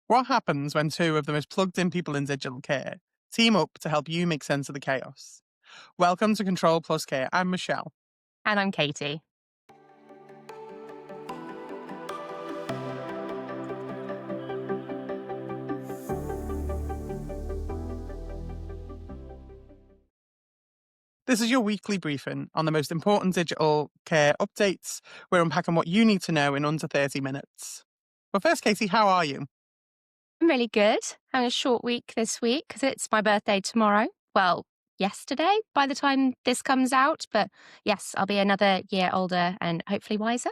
What happens when two of the most plugged in people in digital care team up to help you make sense of the chaos? Welcome to Control Plus Care. I'm Michelle. And I'm Katie. This is your weekly briefing on the most important digital care updates. We're unpacking what you need to know in under 30 minutes. But first, Katie, how are you? I'm really good. Having a short week this week because it's my birthday tomorrow. Well, yesterday by the time this comes out. But yes, I'll be another year older and hopefully wiser.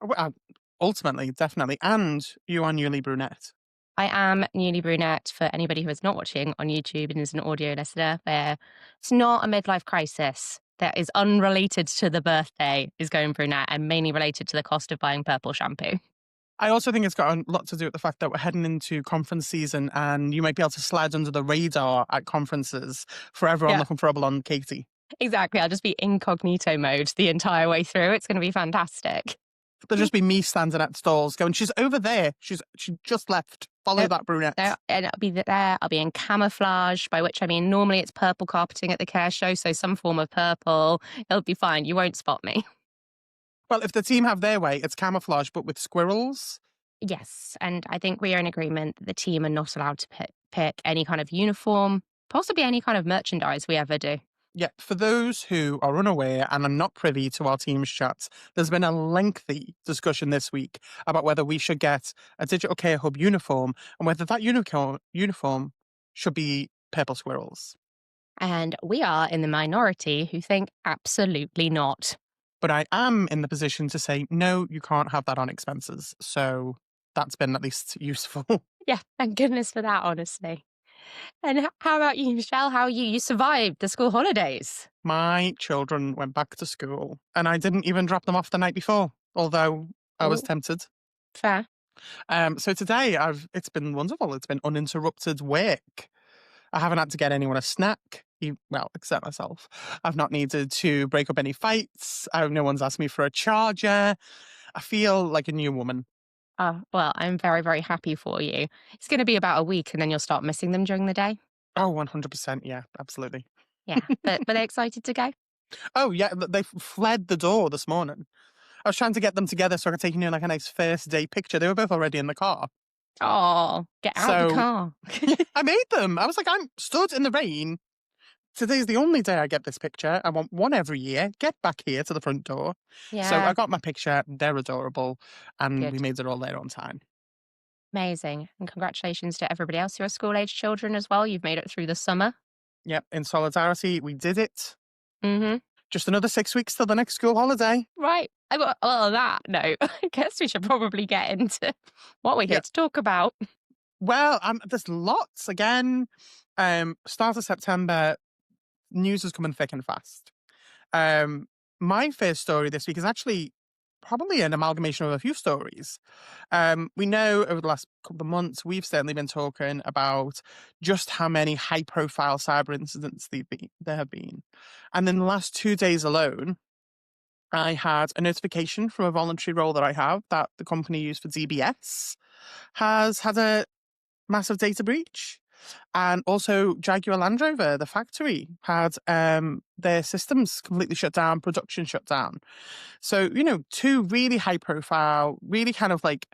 Well, ultimately, definitely. And you are newly brunette. I am newly brunette for anybody who is not watching on YouTube and is an audio listener, where it's not a midlife crisis that is unrelated to the birthday is going brunette and mainly related to the cost of buying purple shampoo. I also think it's got a lot to do with the fact that we're heading into conference season and you might be able to slide under the radar at conferences for everyone Yeah. looking for a blonde Katie. Exactly. I'll just be incognito mode the entire way through. It's going to be fantastic. There'll just be me standing at stalls going, she's over there. She just left. Follow that brunette. And I'll be there. I'll be in camouflage, by which I mean normally it's purple carpeting at the care show, so some form of purple. It'll be fine. You won't spot me. Well, if the team have their way, it's camouflage, but with squirrels. Yes, and I think we are in agreement that the team are not allowed to pick any kind of uniform, possibly any kind of merchandise we ever do. Yeah, for those who are unaware and are not privy to our team's chats, there's been a lengthy discussion this week about whether we should get a digital care hub uniform and whether that uniform should be purple squirrels. And we are in the minority who think absolutely not. But I am in the position to say, no, you can't have that on expenses. So that's been at least useful. Yeah, thank goodness for that, honestly. And how about you, Michelle? How are you? You survived the school holidays. My children went back to school and I didn't even drop them off the night before, although I was Ooh, tempted. fair. So today it's been wonderful. It's been uninterrupted work. I haven't had to get anyone a snack, well, except myself. I've not needed to break up any fights. No one's asked me for a charger. I feel like a new woman. Oh, well, I'm very, very happy for you. It's going to be about a week and then you'll start missing them during the day. Oh, 100%. Yeah, absolutely. Yeah. But they're excited to go? Oh, yeah, they fled the door this morning. I was trying to get them together so I could take like a nice first day picture. They were both already in the car. Oh, get out the So car. I made them. I was like, I'm stood in the rain. Today's the only day I get this picture. I want one every year. Get back here to the front door. So I Yeah, got my picture. They're adorable. And we good. made it all there on time. Amazing. And congratulations to everybody else who are school-age children as well. You've made it through the summer. Yep. In solidarity, we did it. Mm-hmm. Just another 6 weeks till the next school holiday. Right. Well, on that note, I guess we should probably get into what we're here Yeah. to talk about. Well, there's lots again. Start of September, news is coming thick and fast. My first story this week is actually probably an amalgamation of a few stories. We know over the last couple of months, we've certainly been talking about just how many high profile cyber incidents there have been. And in the last 2 days alone, I had a notification from a voluntary role that I have that the company used for DBS has had a massive data breach. And also Jaguar Land Rover, the factory, had their systems completely shut down, production shut down. So, two really high profile, really kind of like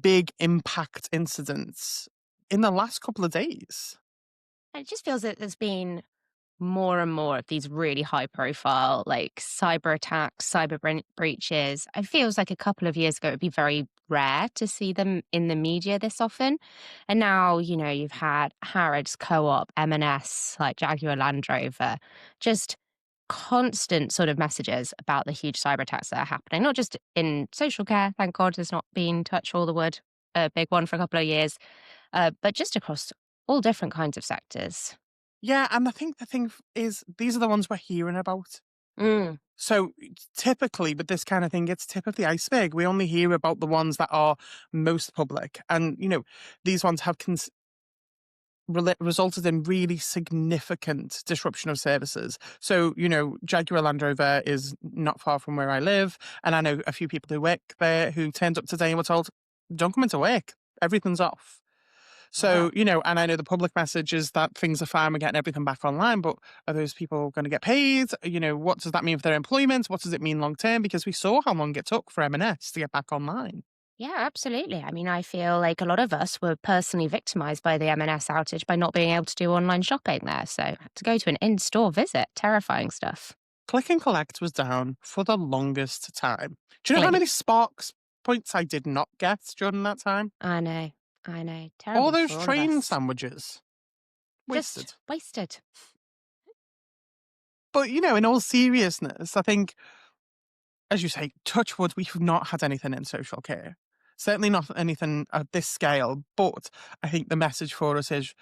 big impact incidents in the last couple of days. It just feels that there's been more and more of these really high profile, like cyber attacks, breaches. It feels like a couple of years ago, it'd be very rare to see them in the media this often. And now, you've had Harrods Co-op, M&S, like Jaguar Land Rover, just constant sort of messages about the huge cyber attacks that are happening, not just in social care. Thank God there's not been, touch all the wood, a big one for a couple of years, but just across all different kinds of sectors. Yeah, and I think the thing is, these are the ones we're hearing about. Mm. So typically with this kind of thing, it's tip of the iceberg. We only hear about the ones that are most public. And, these ones have resulted in really significant disruption of services. So, Jaguar Land Rover is not far from where I live. And I know a few people who work there who turned up today and were told, don't come into work. Everything's off. So, Wow. and I know the public message is that things are fine, we're getting everything back online, but are those people going to get paid? What does that mean for their employment? What does it mean long term? Because we saw how long it took for M&S to get back online. Yeah, absolutely. I mean, I feel like a lot of us were personally victimized by the M&S outage by not being able to do online shopping there. So I had to go to an in-store visit. Terrifying stuff. Click and collect was down for the longest time. Do you know how Like, many Sparks points I did not get during that time? I know. I know. All Terrible those for all of train us. sandwiches. Just Wasted. wasted. But, in all seriousness, I think, as you say, touch wood, we've not had anything in social care. Certainly not anything at this scale. But I think the message for us is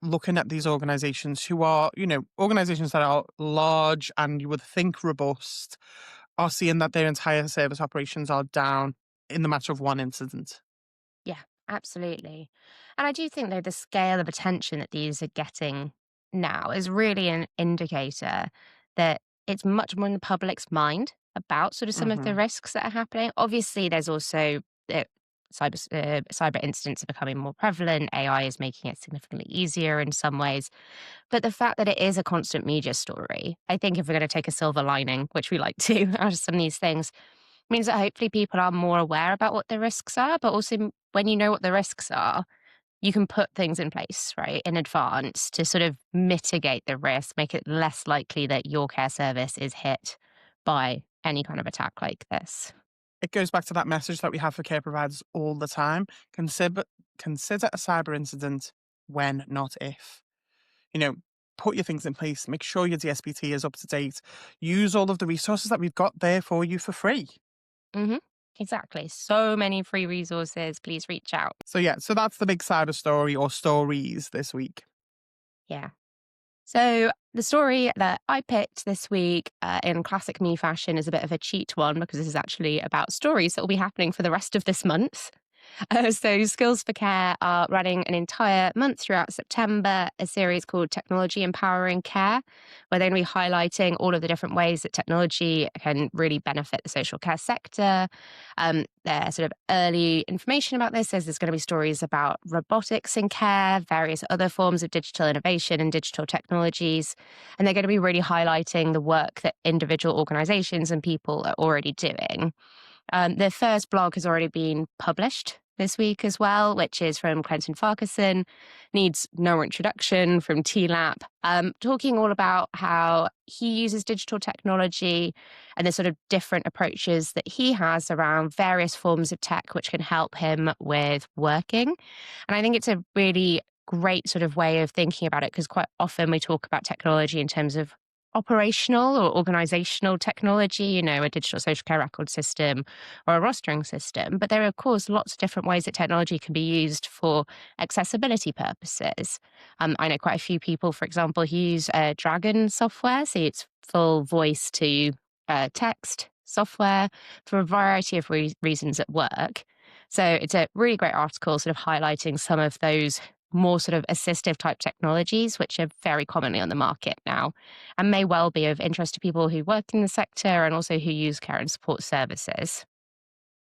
looking at these organizations who are, organizations that are large and you would think robust, are seeing that their entire service operations are down in the matter of one incident. Yeah, absolutely. And I do think, though, the scale of attention that these are getting now is really an indicator that it's much more in the public's mind about sort of some of the Hmm. risks that are happening. Obviously, there's also cyber incidents are becoming more prevalent. AI is making it significantly easier in some ways. But the fact that it is a constant media story, I think if we're going to take a silver lining, which we like to out of some of these things, means that hopefully people are more aware about what the risks are, but also when you know what the risks are, you can put things in place, right, in advance to sort of mitigate the risk, make it less likely that your care service is hit by any kind of attack like this. It goes back to that message that we have for care providers all the time. Consider a cyber incident when, not if. You know, put your things in place, make sure your DSPT is up to date, use all of the resources that we've got there for you for free. Hmm. Exactly. So many free resources. Please reach out. So yeah, so that's the big cyber story or stories this week. Yeah. So, the story that I picked this week in classic me fashion is a bit of a cheat one because this is actually about stories that will be happening for the rest of this month. So, Skills for Care are running an entire month throughout September, a series called Technology Empowering Care, where they're going to be highlighting all of the different ways that technology can really benefit the social care sector. Their sort of early information about this is there's going to be stories about robotics in care, various other forms of digital innovation and digital technologies. And they're going to be really highlighting the work that individual organizations and people are already doing. Their first blog has already been published this week as well, which is from Quentin Farquharson, needs no introduction from TLAP, talking all about how he uses digital technology and the sort of different approaches that he has around various forms of tech which can help him with working. And I think it's a really great sort of way of thinking about it because quite often we talk about technology in terms of operational or organizational technology, a digital social care record system or a rostering system. But there are, of course, lots of different ways that technology can be used for accessibility purposes. I know quite a few people, for example, who use Dragon software. So it's full voice to text software for a variety of reasons at work. So it's a really great article sort of highlighting some of those more sort of assistive type technologies, which are very commonly on the market now and may well be of interest to people who work in the sector and also who use care and support services.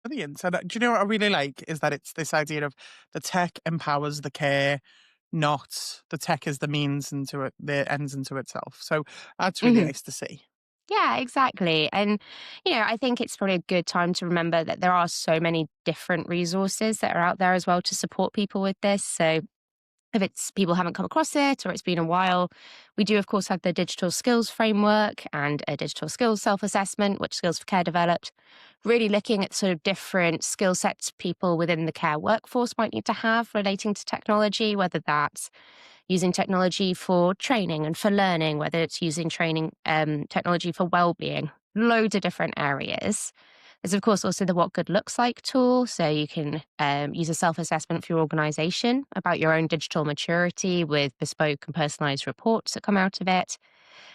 Brilliant. So do you know what I really like is that it's this idea of the tech empowers the care, not the tech is the means into it, the ends into itself. So that's really Mhm. nice to see. Yeah, exactly. And, I think it's probably a good time to remember that there are so many different resources that are out there as well to support people with this. So if it's people haven't come across it or it's been a while, we do, of course, have the digital skills framework and a digital skills self assessment, which Skills for Care developed, really looking at sort of different skill sets people within the care workforce might need to have relating to technology, whether that's using technology for training and for learning, whether it's using training technology for well-being, loads of different areas. There's, of course, also the What Good Looks Like tool. So you can use a self assessment for your organization about your own digital maturity with bespoke and personalized reports that come out of it.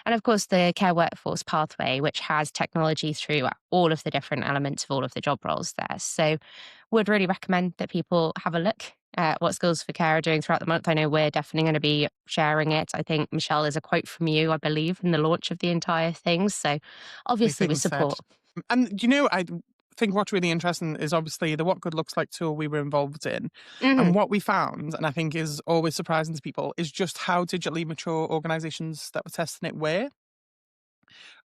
And of course, the Care Workforce Pathway, which has technology through all of the different elements of all of the job roles there. So would really recommend that people have a look at what Skills for Care are doing throughout the month. I know we're definitely going to be sharing it. I think, Michelle, is a quote from you, I believe, in the launch of the entire thing. So obviously we Everything said. support. And, think what's really interesting is obviously the What Good Looks Like tool we were involved in. And Mhm. what we found, and I think is always surprising to people, is just how digitally mature organizations that were testing it were.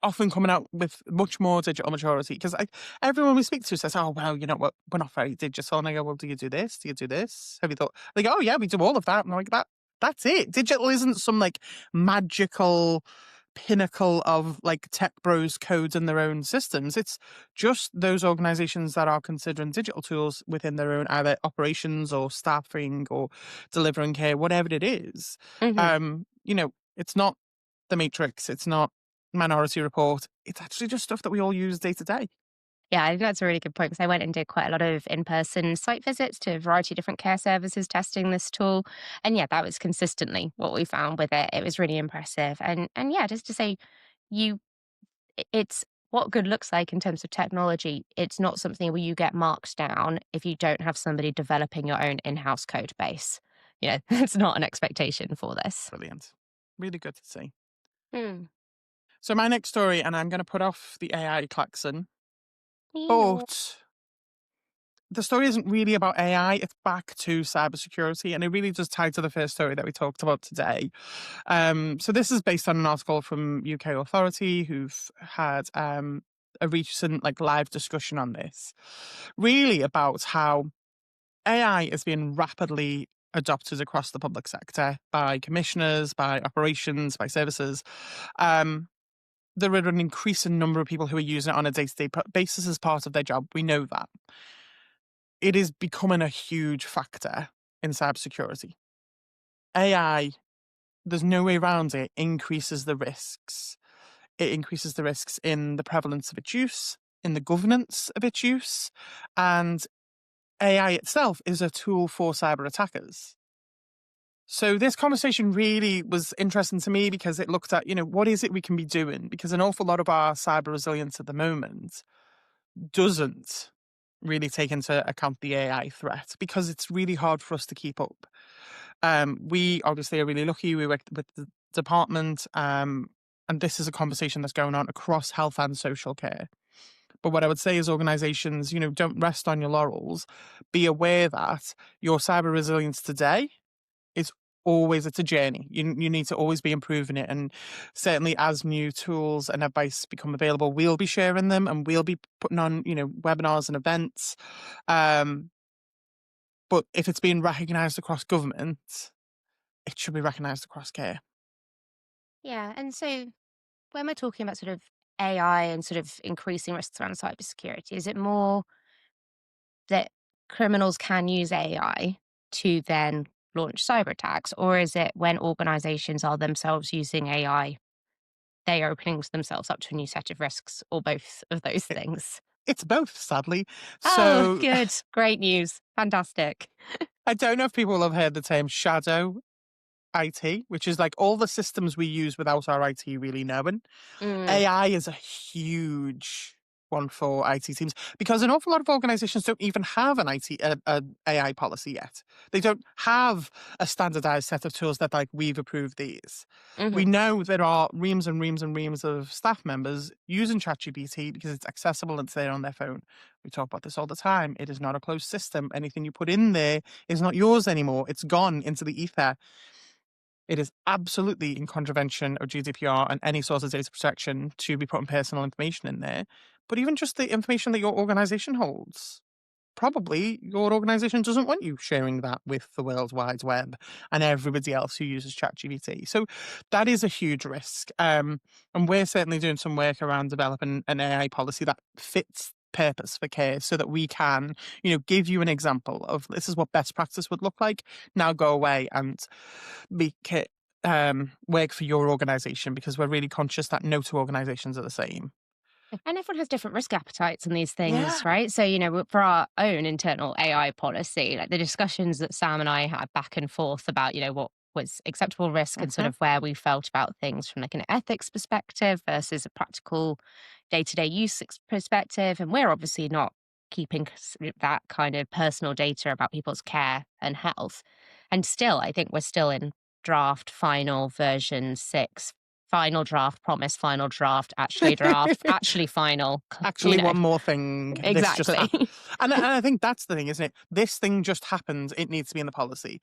Often coming out with much more digital maturity because everyone we speak to says, "Oh, well, you know what? We're not very digital." And I go, "Well, do you do this? Do you do this? Have you thought?" They go, "Oh, yeah, we do all of that." And I'm like, That's it. Digital isn't some like magical pinnacle of like tech bros codes in their own systems. It's just those organizations that are considering digital tools within their own either operations or staffing or delivering care, whatever it is. Mhm. It's not the Matrix. It's not Minority Report. It's actually just stuff that we all use day to day. Yeah, I think that's a really good point because I went and did quite a lot of in-person site visits to a variety of different care services testing this tool. And yeah, that was consistently what we found with it. It was really impressive. And yeah, just to say you it's what good looks like in terms of technology. It's not something where you get marked down if you don't have somebody developing your own in-house code base. It's not an expectation for this. Brilliant. Really good to see. Hmm. So my next story, and I'm going to put off the AI klaxon, Yeah. but the story isn't really about AI. It's back to cybersecurity, and it really does tie to the first story that we talked about today. So this is based on an article from UK Authority, who've had a recent like live discussion on this, really about how AI is being rapidly adopted across the public sector by commissioners, by operations, by services. Um, there are an increasing number of people who are using it on a day-to-day basis as part of their job. We know that. It is becoming a huge factor in cybersecurity. AI, there's no way around it, increases the risks. It increases the risks in the prevalence of its use, in the governance of its use, and AI itself is a tool for cyber attackers. So this conversation really was interesting to me because it looked at, what is it we can be doing? Because an awful lot of our cyber resilience at the moment doesn't really take into account the AI threat because it's really hard for us to keep up. We obviously are really lucky. We work with the department, and this is a conversation that's going on across health and social care. But what I would say is organizations, don't rest on your laurels. Be aware that your cyber resilience today is it's a journey. You need to always be improving it. And certainly as new tools and advice become available, we'll be sharing them and we'll be putting on, webinars and events. Um, but if it's being recognized across government, it should be recognized across care. Yeah. And so when we're talking about sort of AI and sort of increasing risks around cybersecurity, is it more that criminals can use AI to then launch cyber attacks? Or is it when organizations are themselves using AI, they are opening themselves up to a new set of risks, or both of those It, things? it's both, sadly. Oh, So good. Great news. Fantastic. I don't know if people have heard the term shadow IT, which is like all the systems we use without our IT really knowing. Mm, AI is a huge one for IT teams because an awful lot of organizations don't even have an AI policy yet. They don't have a standardized set of tools that like we've approved these. We mhm. know there are reams and reams and reams of staff members using ChatGPT because it's accessible and it's there on their phone. We talk about this all the time. It is not a closed system. Anything you put in there is not yours anymore. It's gone into the ether. It is absolutely in contravention of GDPR and any sort of data protection to be putting personal information in there. But even just the information that your organization holds, probably your organization doesn't want you sharing that with the World Wide Web and everybody else who uses ChatGPT. So that is a huge risk. And we're certainly doing some work around developing an AI policy that fits purpose for care so that we can, give you an example of this is what best practice would look like. Now go away and make it work for your organization because we're really conscious that no two organizations are the same. And everyone has different risk appetites and these Yeah. things, right? So, for our own internal AI policy, like the discussions that Sam and I had back and forth about, what was acceptable risk and sort Mhm. of where we felt about things from like an ethics perspective versus a practical day-to-day use perspective. And we're obviously not keeping that kind of personal data about people's care and health. And still, I think we're still in draft final version 6 final draft, promise, final draft, actually final, you Actually, know, one more thing. This just exactly. happened. And I think that's the thing, isn't it? This thing just happened. It needs to be in the policy.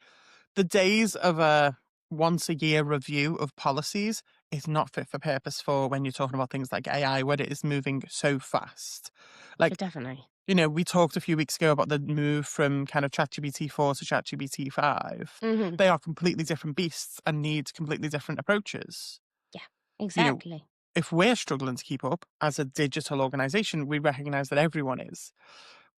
The days of a once a year review of policies is not fit for purpose for when you're talking about things like AI, where it is moving so fast. Like, Definitely. we talked a few weeks ago about the move from kind of ChatGPT 4 to ChatGPT 5. Hmm. They are completely different beasts and need completely different approaches. Yeah, You know, exactly. if we're struggling to keep up as a digital organization, we recognize that everyone is.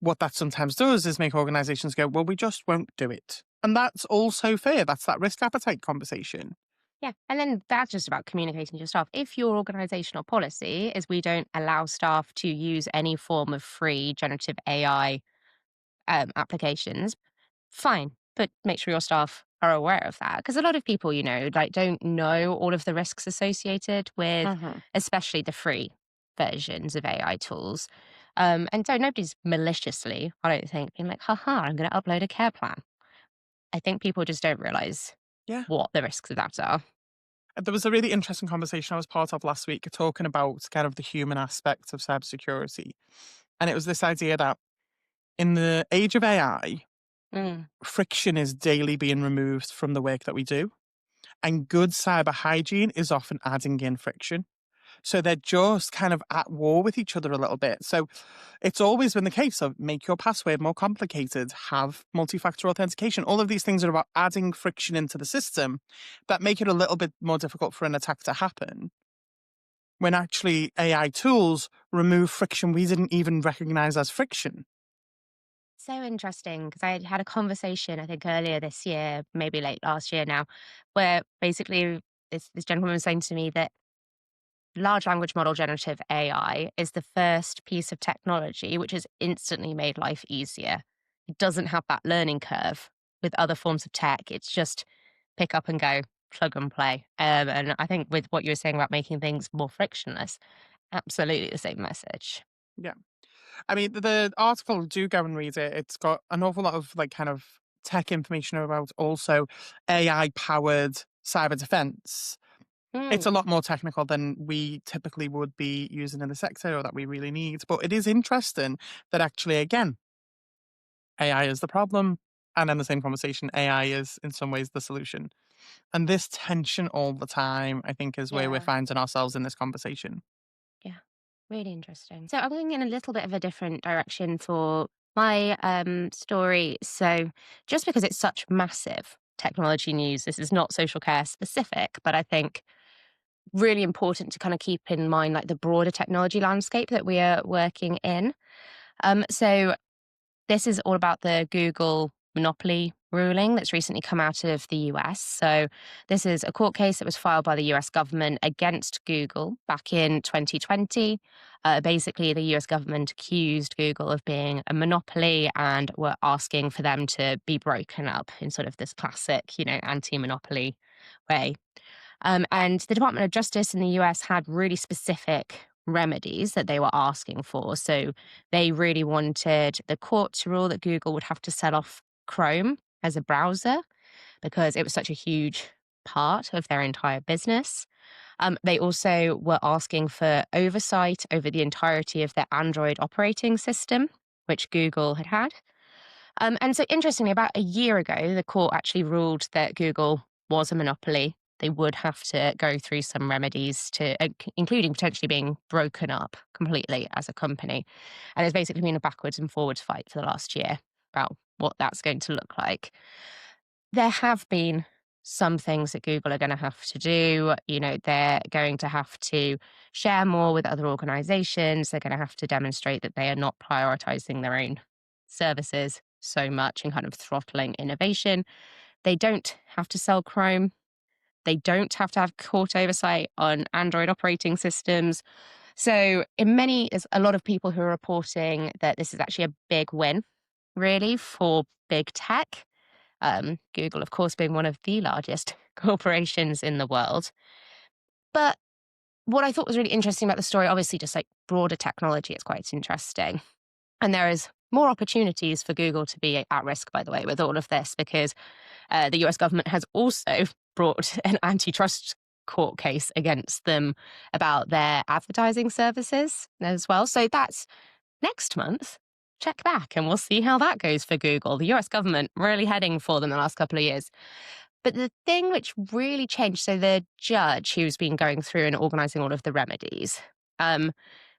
What that sometimes does is make organizations go, well, we just won't do it. And that's also fair. That's that risk appetite conversation. Yeah. And then that's just about communicating to your staff. If your organizational policy is we don't allow staff to use any form of free generative AI applications, fine. But make sure your staff are aware of that. Because a lot of people, like don't know all of the risks associated with, Mhm. especially the free versions of AI tools. And so nobody's maliciously, I don't think, being like, haha, I'm going to upload a care plan. I think people just don't realize Yeah. what the risks of that are. There was a really interesting conversation I was part of last week talking about kind of the human aspect of cybersecurity. And it was this idea that in the age of AI, Mm. friction is daily being removed from the work that we do. And good cyber hygiene is often adding in friction. So they're just kind of at war with each other a little bit. So it's always been the case of make your password more complicated, have multi-factor authentication. All of these things are about adding friction into the system that make it a little bit more difficult for an attack to happen. When actually AI tools remove friction we didn't even recognize as friction. So interesting because I had a conversation, I think earlier this year, maybe late last year now, where basically this gentleman was saying to me that large language model generative AI is the first piece of technology which has instantly made life easier. It doesn't have that learning curve with other forms of tech. It's just pick up and go, plug and play. And I think with what you were saying about making things more frictionless, absolutely the same message. Yeah. I mean, the article, do go and read it. It's got an awful lot of like kind of tech information about also AI powered cyber defense. It's Mm. a lot more technical than we typically would be using in the sector or that we really need. But it is interesting that actually, again, AI is the problem. And in the same conversation, AI is in some ways the solution. And this tension all the time, I think, is where we're Yeah. finding ourselves in this conversation. Yeah, really interesting. So I'm going in a little bit of a different direction for my story. So just because it's such massive technology news, this is not social care specific, but I think really important to kind of keep in mind like the broader technology landscape that we are working in. So this is all about the Google monopoly ruling that's recently come out of the US. So, this is a court case that was filed by the US government against Google back in 2020. Basically, the US government accused Google of being a monopoly and were asking for them to be broken up in sort of this classic, anti monopoly way. And the Department of Justice in the US had really specific remedies that they were asking for. So they really wanted the court to rule that Google would have to sell off Chrome as a browser because it was such a huge part of their entire business. They also were asking for oversight over the entirety of their Android operating system, which Google had had. And so, interestingly, about a year ago, the court actually ruled that Google was a monopoly. They would have to go through some remedies including potentially being broken up completely as a company. And it's basically been a backwards and forwards fight for the last year about what that's going to look like. There have been some things that Google are going to have to do. They're going to have to share more with other organizations. They're going to have to demonstrate that they are not prioritizing their own services so much and kind of throttling innovation. They don't have to sell Chrome. They don't have to have court oversight on Android operating systems. So, there's a lot of people who are reporting that this is actually a big win, really, for big tech. Google, of course, being one of the largest corporations in the world. But what I thought was really interesting about the story, obviously, just like broader technology, it's quite interesting. And there is more opportunities for Google to be at risk, by the way, with all of this, because the US government has also brought an antitrust court case against them about their advertising services as well. So that's next month. Check back and we'll see how that goes for Google. The US government really heading for them the last couple of years. But the thing which really changed, so the judge who's been going through and organizing all of the remedies, um,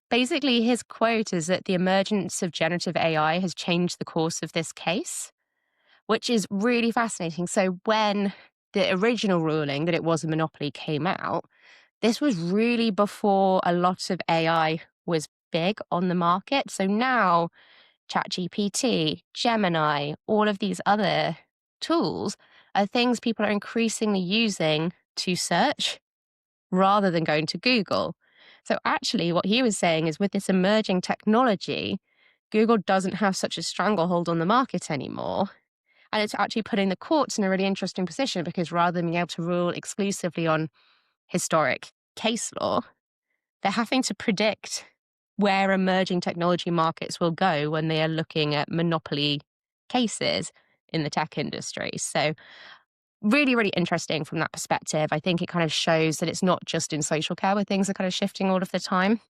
basically his quote is that the emergence of generative AI has changed the course of this case, which is really fascinating. So when the original ruling that it was a monopoly came out, this was really before a lot of AI was big on the market. So now ChatGPT, Gemini, all of these other tools are things people are increasingly using to search rather than going to Google. So actually what he was saying is with this emerging technology, Google doesn't have such a stranglehold on the market anymore. And it's actually putting the courts in a really interesting position because rather than being able to rule exclusively on historic case law, they're having to predict where emerging technology markets will go when they are looking at monopoly cases in the tech industry. So, really, really interesting from that perspective. I think it kind of shows that it's not just in social care where things are kind of shifting all of the time.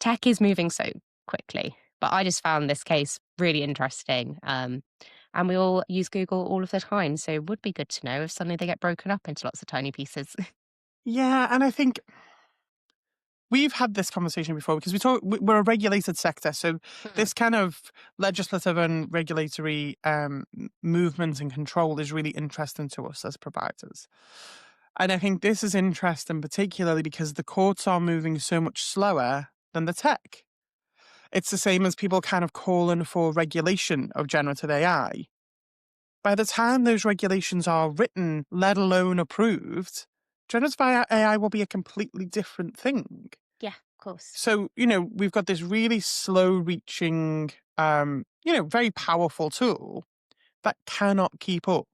Tech is moving so quickly. But I just found this case really interesting. And we all use Google all of the time. So, it would be good to know if suddenly they get broken up into lots of tiny pieces. Yeah, and I think we've had this conversation before because we're a regulated sector, so Hmm. this kind of legislative and regulatory movement and control is really interesting to us as providers. And I think this is interesting particularly because the courts are moving so much slower than the tech. It's the same as people kind of calling for regulation of generative AI. By the time those regulations are written, let alone approved, generative AI will be a completely different thing. Yeah, of course. So, we've got this really slow reaching, very powerful tool that cannot keep up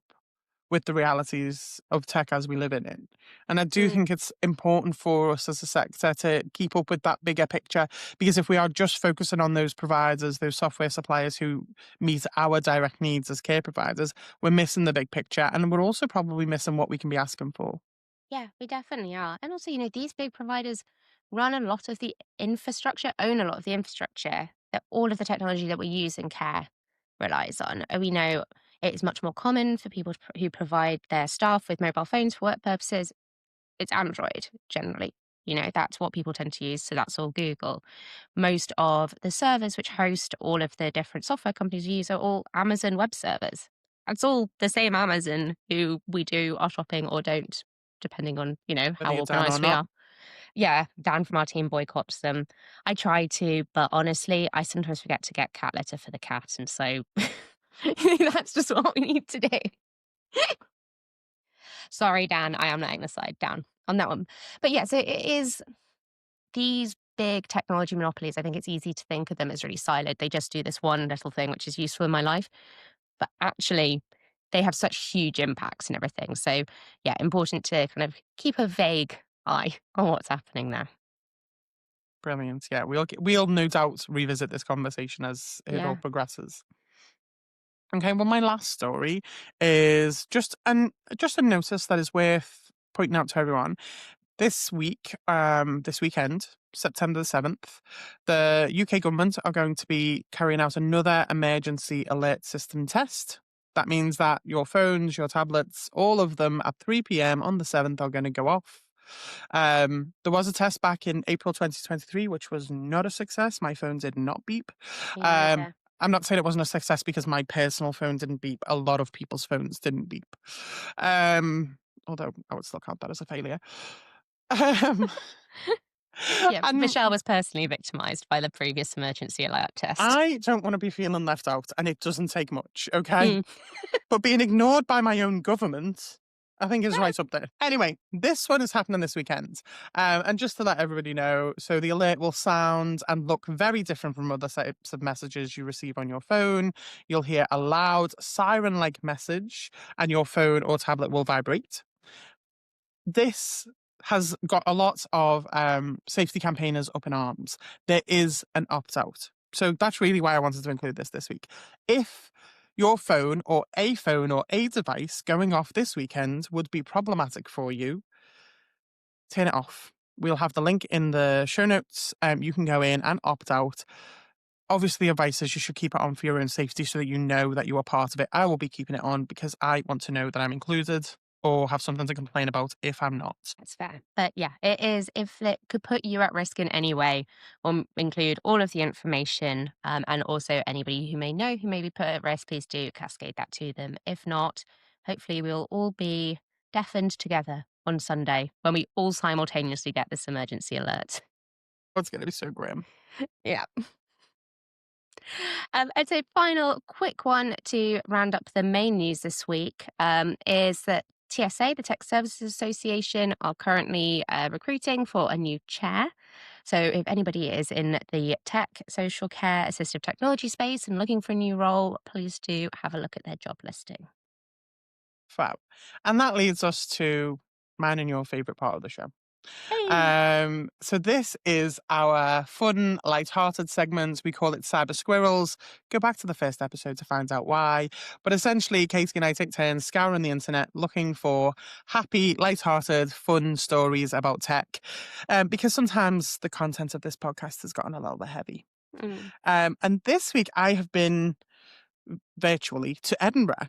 with the realities of tech as we live in it. And I do think it's important for us as a sector to keep up with that bigger picture, because if we are just focusing on those providers, those software suppliers who meet our direct needs as care providers, we're missing the big picture. And we're also probably missing what we can be asking for. Yeah, we definitely are. And also, these big providers run a lot of the infrastructure, own a lot of the infrastructure that all of the technology that we use in care relies on. We know it is much more common for people who provide their staff with mobile phones for work purposes. It's Android generally. That's what people tend to use. So that's all Google. Most of the servers which host all of the different software companies we use are all Amazon web servers. It's all the same Amazon who we do our shopping or don't, depending on, Whether how you're down or organized we not. are. Yeah, Dan from our team boycotts them. I try to, but honestly, I sometimes forget to get cat litter for the cat. And so that's just what we need to do. Sorry, Dan, I am letting the side down on that one. But yeah, so it is these big technology monopolies. I think it's easy to think of them as really siloed. They just do this one little thing, which is useful in my life. But actually, they have such huge impacts and everything. So, yeah, important to kind of keep a vague eye on what's happening there. Brilliant. Yeah, we'll no doubt revisit this conversation as it all Yeah. progresses. Okay, well, my last story is just a notice that is worth pointing out to everyone. This weekend, September the 7th, the UK government are going to be carrying out another emergency alert system test. That means that your phones, your tablets, all of them at 3 p.m. on the 7th are going to go off. There was a test back in April 2023, which was not a success. My phone did not beep. Me Um, neither. I'm not saying it wasn't a success because my personal phone didn't beep. A lot of people's phones didn't beep. Although I would still count that as a failure. Um, Yeah, and Michelle was personally victimized by the previous emergency alert test. I don't want to be feeling left out, and it doesn't take much, okay? Mm. But being ignored by my own government, I think is right up there. Anyway, this one is happening this weekend. And just to let everybody know, so the alert will sound and look very different from other types of messages you receive on your phone. You'll hear a loud siren-like message, and your phone or tablet will vibrate. This has got a lot of safety campaigners up in arms. There is an opt out. So that's really why I wanted to include this week. If your phone or a device going off this weekend would be problematic for you, turn it off. We'll have the link in the show notes. You can go in and opt out. Obviously, advice is you should keep it on for your own safety so that you know that you are part of it. I will be keeping it on because I want to know that I'm included or have something to complain about if I'm not. That's fair. But yeah, it is, if it could put you at risk in any way, we'll include all of the information, and also anybody who may know who may be put at risk, please do cascade that to them. If not, hopefully we'll all be deafened together on Sunday when we all simultaneously get this emergency alert. It's going to be so grim. Yeah. And so, final quick one to round up the main news this week, is that TSA, the Tech Services Association, are currently recruiting for a new chair. So, if anybody is in the tech, social care, assistive technology space and looking for a new role, please do have a look at their job listing. Fab. And that leads us to mine and your favorite part of the show. Hey. So this is our fun, light-hearted segment. We call it Cyber Squirrels. Go back to the first episode to find out why. But essentially, Katie and I take turns scouring the internet looking for happy, light-hearted, fun stories about tech. Because sometimes the content of this podcast has gotten a little bit heavy. Mm. And this week I have been virtually to Edinburgh.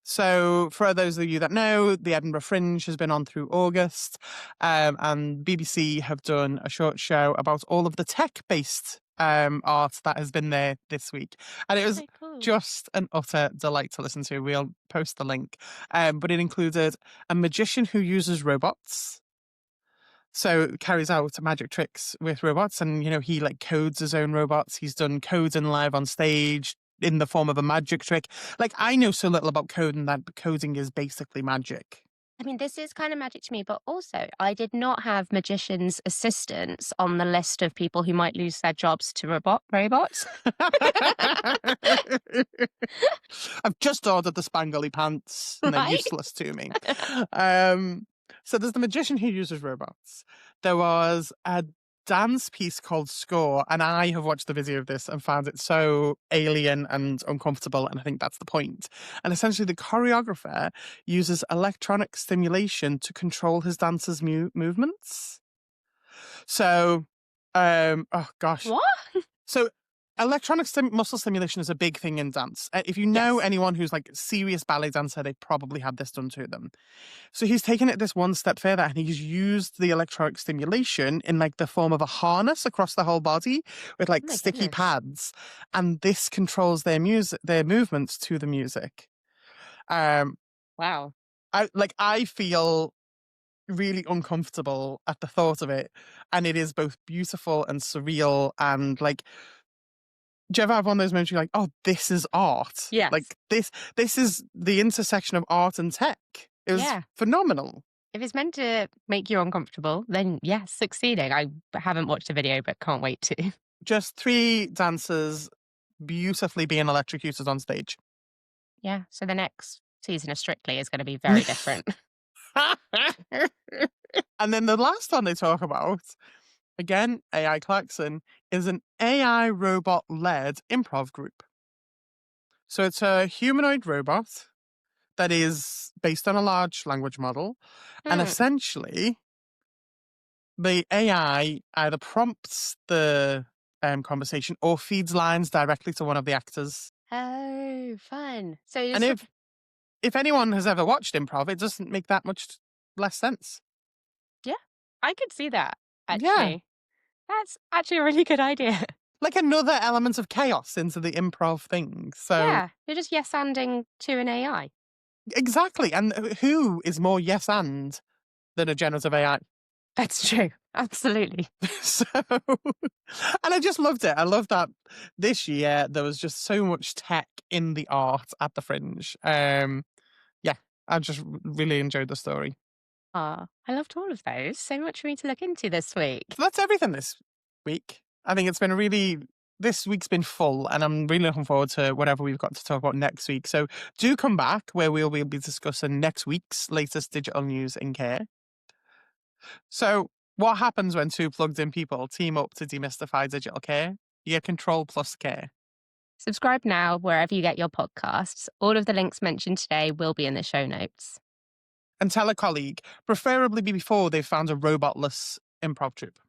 So, for those of you that know, the Edinburgh Fringe has been on through August, and BBC have done a short show about all of the tech-based art that has been there this week, and it was So cool. just an utter delight to listen to. We'll post the link, but it included a magician who uses robots. So carries out magic tricks with robots, and he like codes his own robots. He's done coding live on stage in the form of a magic trick. Like, I know so little about coding that coding is basically magic. I mean, this is kind of magic to me, but also I did not have magician's assistants on the list of people who might lose their jobs to robots. I've just ordered the spangly pants and they're Right? useless to me. Um, so there's the magician who uses robots. There was a dance piece called Score, and I have watched the video of this and found it so alien and uncomfortable, and I think that's the point. And essentially, the choreographer uses electronic stimulation to control his dancers' movements. So, oh gosh. What? So electronic muscle stimulation is a big thing in dance. If you know Yes. anyone who's like a serious ballet dancer, they probably had this done to them. So he's taken it this one step further and he's used the electronic stimulation in like the form of a harness across the whole body with Oh like my sticky goodness. pads. And this controls their movements to the music. Um, Wow. I feel really uncomfortable at the thought of it. And it is both beautiful and surreal and like, do you ever have one of those moments you're like, oh, this is art? Yes. Like this is the intersection of art and tech. It was Yeah. phenomenal. If it's meant to make you uncomfortable, then yes, succeeding. I haven't watched the video, but can't wait to. Just three dancers beautifully being electrocuted on stage. Yeah. So the next season of Strictly is going to be very different. And then the last one they talk about, again, AI Klaxon, is an AI robot-led improv group. So it's a humanoid robot that is based on a large language model. And Hmm. essentially, the AI either prompts the conversation or feeds lines directly to one of the actors. Oh, fun. So And just if anyone has ever watched improv, it doesn't make that much less sense. yeah, I could see that Yeah. actually. That's actually a really good idea. Like another element of chaos into the improv thing. So, Yeah, you're just yes-anding to an AI. exactly. And who is more yes and than a generative AI? That's true. Absolutely. So, and I just loved it. I love that this year there was just so much tech in the art at the Fringe. Yeah, I just really enjoyed the story. Ah, I loved all of those. So much for me to look into this week. So that's everything this week. I think it's been this week's been full, and I'm really looking forward to whatever we've got to talk about next week. So do come back where we'll be discussing next week's latest digital news in care. So, what happens when two plugged in people team up to demystify digital care? You get control plus care. Subscribe now wherever you get your podcasts. All of the links mentioned today will be in the show notes. and tell a colleague, preferably before they've found a robotless improv troupe.